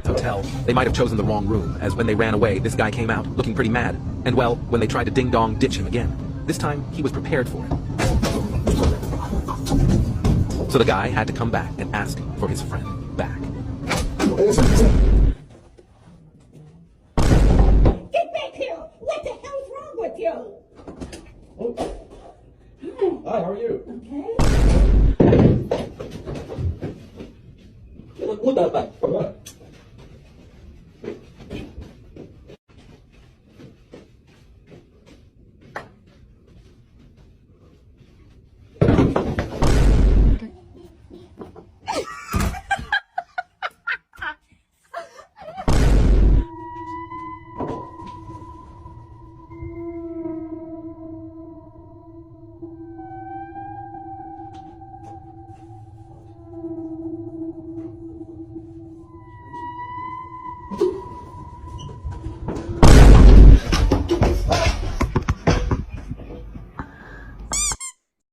Hotel, they might have chosen the wrong room, as when they ran away, this guy came out, looking pretty mad. And well, when they tried to ding-dong ditch him again, this time he was prepared for it. So the guy had to come back and ask for his friend back.